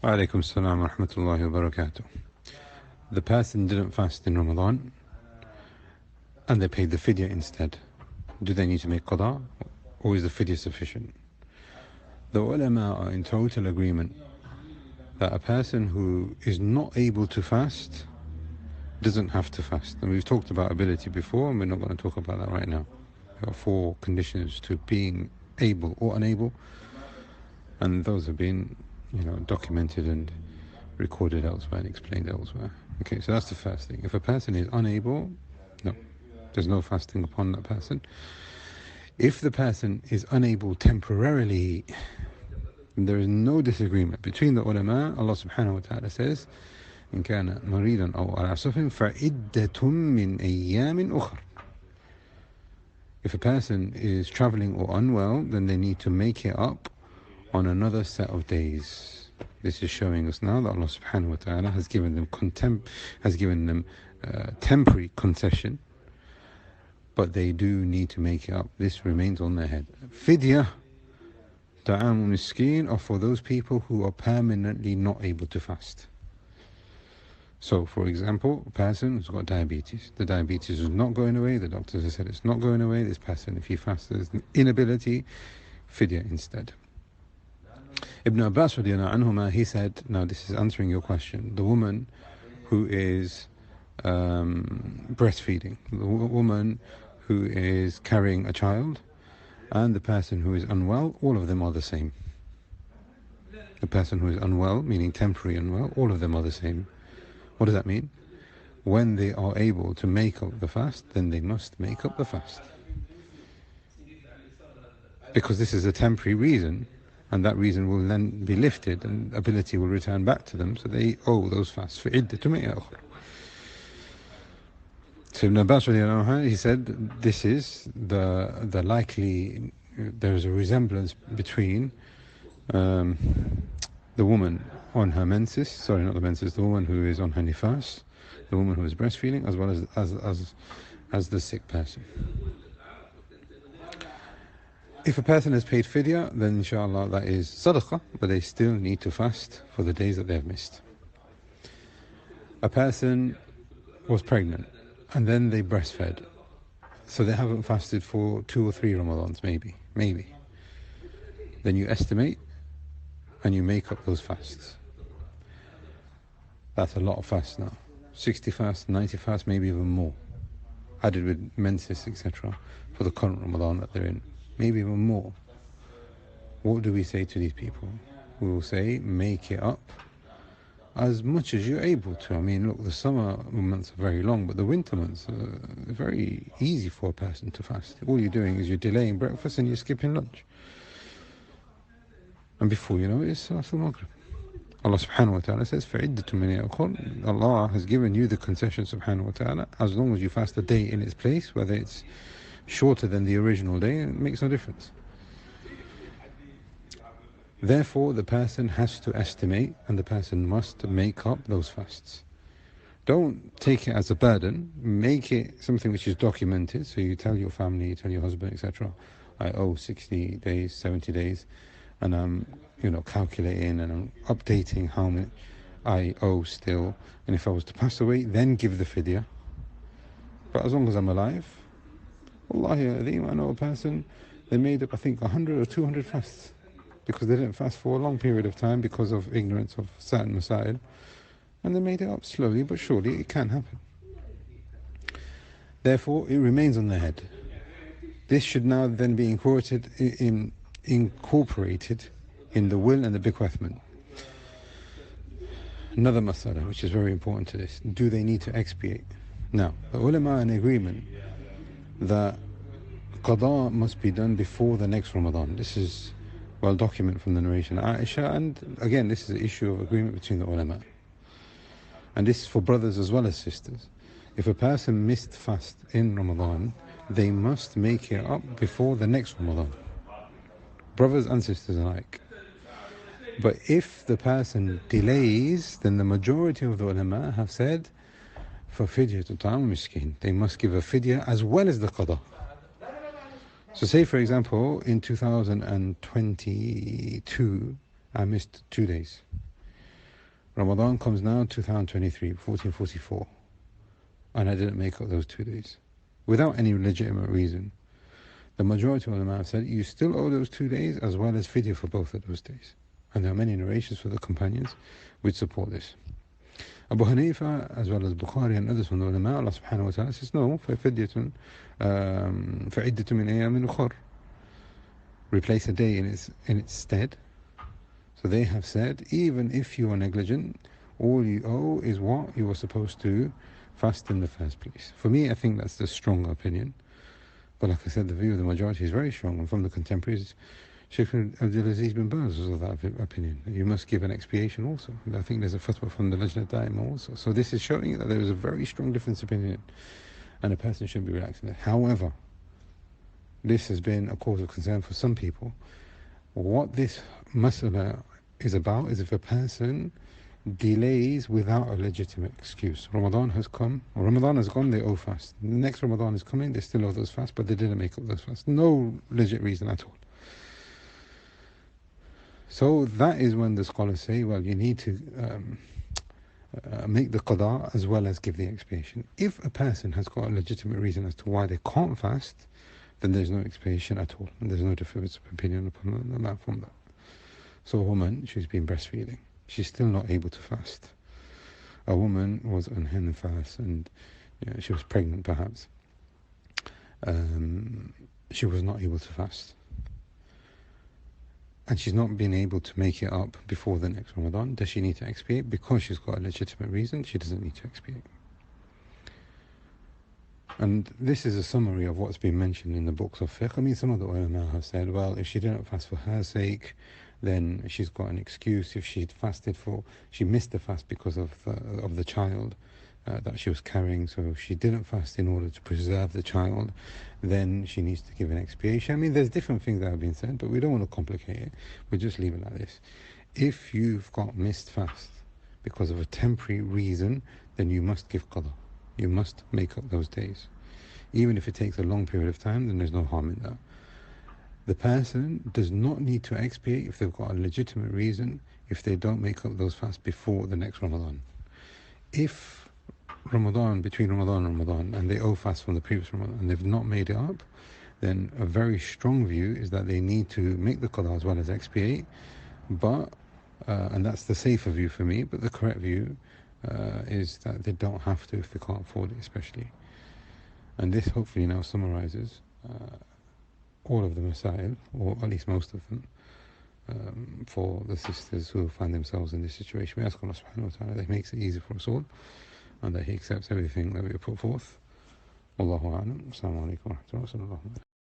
Alaikum salam wa rahmatullahi wa barakatuh. The person didn't fast in Ramadan and they paid the fidyah instead. Do they need to make qadha, or is the fidyah sufficient? The ulama are in total agreement that a person who is not able to fast doesn't have to fast. And we've talked about ability before, and we're not going to talk about that right now. There are 4 conditions to being able or unable, and those have been, documented and recorded elsewhere and explained elsewhere. Okay, so that's the first thing. If a person is unable, no, there's no fasting upon that person. If the person is unable temporarily, there is no disagreement between the ulama. Allah subhanahu wa ta'ala says, إن كان مريضا أو على سفر فعدة من أيام أخر. If a person is traveling or unwell, then they need to make it up on another set of days. This is showing us now that Allah subhanahu wa ta'ala has given them temporary concession, but they do need to make it up. This remains on their head. Fidyah, ta'amu miskin, are for those people who are permanently not able to fast. So, for example, a person who's got diabetes. The diabetes is not going away. The doctors have said it's not going away. This person, if he fasts, there's an inability, fidyah instead. Ibn Abbas radiallahu anhuma, he said, now this is answering your question, the woman who is breastfeeding, the woman who is carrying a child, and the person who is unwell, all of them are the same. The person who is unwell, meaning temporary unwell, all of them are the same. What does that mean? When they are able to make up the fast, then they must make up the fast. Because this is a temporary reason, and that reason will then be lifted and ability will return back to them, so they owe those fasts. So Ibn Abbas, he said, this is the likely, there is a resemblance between the woman on her menses, the woman who is on her nifas, the woman who is breastfeeding, as well as the sick person. If a person has paid fidyah, then inshallah that is sadaqah, but they still need to fast for the days that they have missed. A person was pregnant and then they breastfed, so they haven't fasted for 2 or 3 Ramadans, maybe. Then you estimate and you make up those fasts. That's a lot of fasts now. 60 fasts, 90 fasts, maybe even more, added with menses, etc., for the current Ramadan that they're in. Maybe even more. What do we say to these people? We will say, make it up as much as you're able to. I mean, look, the summer months are very long, but the winter months are very easy for a person to fast. All you're doing is you're delaying breakfast and you're skipping lunch. And before you know it, it's Salatul Maghrib. Allah subhanahu wa ta'ala says, فَعِدَّةٌ مِنْ أَيَّامٍ. Allah has given you the concession subhanahu wa ta'ala, as long as you fast a day in its place, whether it's shorter than the original day, it makes no difference. Therefore, the person has to estimate, and the person must make up those fasts. Don't take it as a burden, make it something which is documented, so you tell your family, you tell your husband, etc., I owe 60 days, 70 days, and I'm calculating and I'm updating how much I owe still, and if I was to pass away, then give the fidyah. But as long as I'm alive, Wallahi, I know a person, they made up, I think, 100 or 200 fasts, because they didn't fast for a long period of time because of ignorance of certain masail, and they made it up slowly but surely. It can happen. Therefore, it remains on their head. This should now then be incorporated in the will and the bequeathment. Another masala which is very important to this: do they need to expiate? Now, the ulama are in agreement that Qadha must be done before the next Ramadan. This is well documented from the narration of Aisha, and again, this is an issue of agreement between the ulama. And this is for brothers as well as sisters. If a person missed fast in Ramadan, they must make it up before the next Ramadan. Brothers and sisters alike. But if the person delays, then the majority of the ulama have said, for fidyah to ta'am miskin, they must give a fidyah as well as the qadha. So say, for example, in 2022, I missed 2 days. Ramadan comes now, 2023, 1444, and I didn't make up those 2 days without any legitimate reason. The majority of ulama have said you still owe those 2 days as well as fidyah for both of those days. And there are many narrations for the companions which support this. Abu Hanifa, as well as Bukhari and others from the ulama, Allah subhanahu wa ta'ala says, no, فَفِدْيَةٌ فَعِدَّةٌ مِنْ أَيَّامٍ أُخَرٍ. Replace a day in its stead. So they have said, even if you are negligent, all you owe is what you were supposed to fast in the first place. For me, I think that's the strong opinion. But like I said, the view of the majority is very strong. And from the contemporaries, Sheikh Abdulaziz bin Baz was of that opinion. You must give an expiation also. And I think there's a fatwa from the Lajna Daima also. So this is showing that there is a very strong difference of opinion, and a person should be relaxing it. However, this has been a cause of concern for some people. What this masala is about is if a person delays without a legitimate excuse. Ramadan has come, or Ramadan has gone, they owe fast. The next Ramadan is coming, they still owe those fasts, but they didn't make up those fasts. No legit reason at all. So that is when the scholars say, well, you need to make the qadha as well as give the expiation. If a person has got a legitimate reason as to why they can't fast, then there's no expiation at all. And there's no difference of opinion upon that from that. So a woman, she's been breastfeeding. She's still not able to fast. A woman was on hen fast and she was pregnant perhaps. She was not able to fast. And she's not been able to make it up before the next Ramadan. Does she need to expiate? Because she's got a legitimate reason, she doesn't need to expiate. And this is a summary of what's been mentioned in the books of fiqh. I mean, some of the ulama have said, well, if she didn't fast for her sake, then she's got an excuse. If she missed the fast because of the child that she was carrying, so if she didn't fast in order to preserve the child, then she needs to give an expiation. I mean, there's different things that have been said, but we don't want to complicate it. We just leave it like this. If you've got missed fast because of a temporary reason, then you must give qadha. You must make up those days. Even if it takes a long period of time, then there's no harm in that. The person does not need to expiate if they've got a legitimate reason, if they don't make up those fasts before the next Ramadan. If between Ramadan and Ramadan, and they owe fast from the previous Ramadan, and they've not made it up, then a very strong view is that they need to make the qadha as well as expiate. But, and that's the safer view for me, but the correct view is that they don't have to if they can't afford it, especially. And this hopefully now summarizes all of the masail, or at least most of them, for the sisters who find themselves in this situation. We ask Allah subhanahu wa ta'ala that He makes it easy for us all, and that He accepts everything that we put forth. Wallahu a'lam. Assalamu alaikum wa rahmatullahi wa barakatuh.